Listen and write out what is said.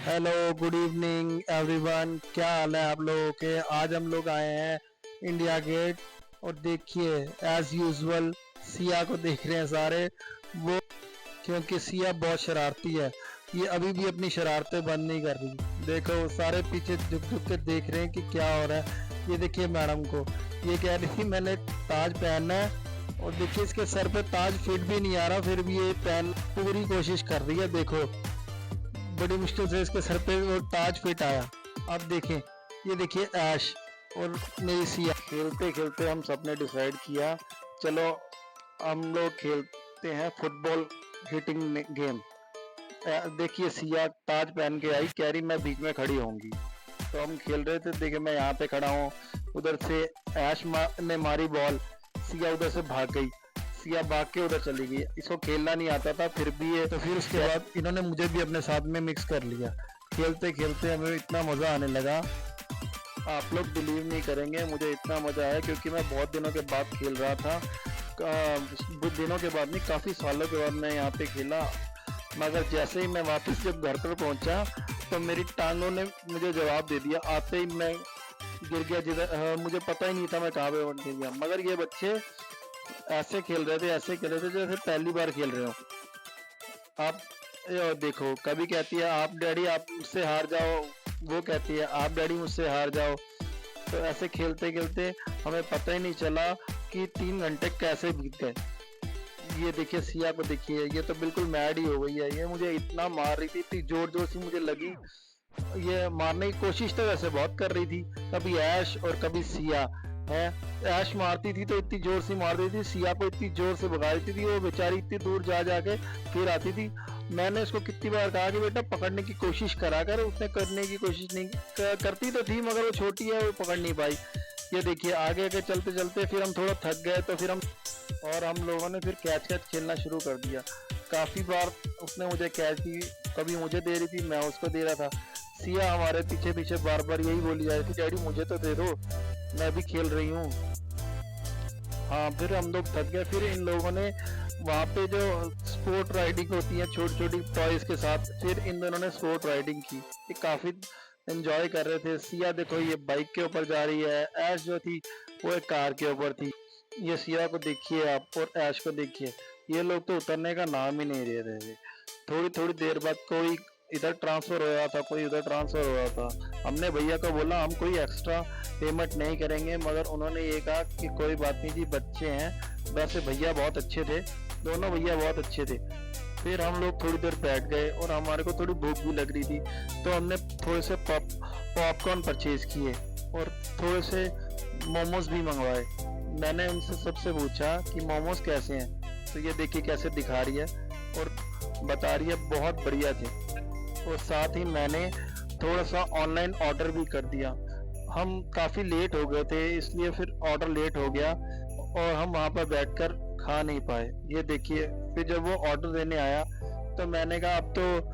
Hello, good evening everyone. क्या हाल है आप लोगों के। आज हम लोग आए हैं इंडिया गेट और देखिए एज यूजुअल सिया को देख रहे हैं सारे वो, क्योंकि सिया बहुत शरारती है। ये अभी भी अपनी शरारतें बंद नहीं कर रही। देखो सारे पीछे झुक झुक के देख रहे हैं कि क्या हो रहा है। ये देखिए मैडम को, ये कह रही थी मैंने ताज पहनना है और देखिए इसके सर पे ताज फिट भी नहीं आ रहा, फिर भी ये पहन पूरी कोशिश कर रही है। देखो बड़ी मुश्किल से इसके सर पे वो ताज फिट आया। अब देखें, ये देखिए ऐश और मेरी सिया खेलते खेलते हम सब ने डिसाइड किया चलो हम लोग खेलते हैं फुटबॉल हिटिंग गेम। देखिए सिया ताज पहन के आई, कह रही मैं बीच में खड़ी होंगी। तो हम खेल रहे थे, देखिए मैं यहाँ पे खड़ा हूँ, उधर से ऐश ने मारी बॉल, सिया उधर से भाग गई, सिया भाग के उधर चली गई। इसको खेलना नहीं आता था फिर भी ये, तो फिर उसके बाद इन्होंने मुझे भी अपने साथ में मिक्स कर लिया। खेलते खेलते हमें इतना मज़ा आने लगा, आप लोग बिलीव नहीं करेंगे मुझे इतना मज़ा आया, क्योंकि मैं बहुत दिनों के बाद खेल रहा था। दिनों के बाद नहीं, काफ़ी सालों के बाद मैं यहाँ पे खेला। मगर जैसे ही मैं वापस जब घर पर पहुँचा तो मेरी टांगों ने मुझे जवाब दे दिया। आते ही मैं गिर गया, जिधर मुझे पता ही नहीं था मैं कहाँ पे गिर गया। मगर ये बच्चे ऐसे खेल रहे थे, ऐसे खेल रहे थे जैसे पहली बार खेल रहे हो। आप देखो, कभी कहती है आप डैडी आप मुझसे हार जाओ, वो कहती है आप डैडी मुझसे हार जाओ। तो ऐसे खेलते खेलते हमें पता ही नहीं चला कि 3 घंटे कैसे बीत गए। ये देखिए सिया को देखिए, ये तो बिल्कुल मैड ही हो गई है। ये मुझे इतना मार रही थी, इतनी जोर जोर से मुझे लगी। ये मारने की कोशिश तो वैसे बहुत कर रही थी, कभी ऐश और कभी सिया है। ऐश मारती थी तो इतनी जोर से मार देती थी, सिया को इतनी जोर से भगा देती थी, वो बेचारी इतनी दूर जा जाके फिर आती थी। मैंने उसको कितनी बार कहा कि बेटा पकड़ने की कोशिश करा कर, उसने करने की कोशिश नहीं करती तो थी, मगर वो छोटी है, वो पकड़ नहीं पाई। ये देखिए आगे आगे चलते चलते फिर हम थोड़ा थक गए, तो फिर हम लोगों ने फिर कैच कैच खेलना शुरू कर दिया। काफ़ी बार उसने मुझे कैच दी, कभी मुझे दे रही थी, मैं उसको दे रहा था। सिया हमारे पीछे पीछे बार बार यही बोली जा रही थी डैडी मुझे तो दे दो, मैं भी खेल रही हूँ। हाँ फिर हम लोग थक गए। फिर इन लोगों ने वहाँ पे जो स्पोर्ट राइडिंग होती है छोटी छोटी टॉयज के साथ, फिर इन दोनों ने स्पोर्ट राइडिंग की। ये काफ़ी एंजॉय कर रहे थे। सिया देखो ये बाइक के ऊपर जा रही है, ऐश जो थी वो एक कार के ऊपर थी। ये सिया को देखिए आप और ऐश को देखिए, ये लोग तो उतरने का नाम ही नहीं ले रहे थे। थोड़ी थोड़ी देर बाद कोई इधर ट्रांसफर हो रहा था, कोई उधर ट्रांसफर हो रहा था। हमने भैया को बोला हम कोई एक्स्ट्रा पेमेंट नहीं करेंगे, मगर उन्होंने ये कहा कि कोई बात नहीं जी, बच्चे हैं। वैसे भैया बहुत अच्छे थे, दोनों भैया बहुत अच्छे थे। फिर हम लोग थोड़ी देर बैठ गए और हमारे को थोड़ी भूख भी लग रही थी, तो हमने थोड़े से पॉपकॉर्न परचेज किए और थोड़े से मोमोज भी मंगवाए। मैंने उनसे सबसे पूछा कि मोमोज कैसे हैं, तो ये देखिए कैसे दिखा रही है और बता रही है बहुत बढ़िया थे। और साथ ही मैंने थोड़ा सा ऑनलाइन ऑर्डर भी कर दिया। हम काफ़ी लेट हो गए थे, इसलिए फिर ऑर्डर लेट हो गया और हम वहाँ पर बैठकर खा नहीं पाए। ये देखिए फिर जब वो ऑर्डर देने आया तो मैंने कहा अब तो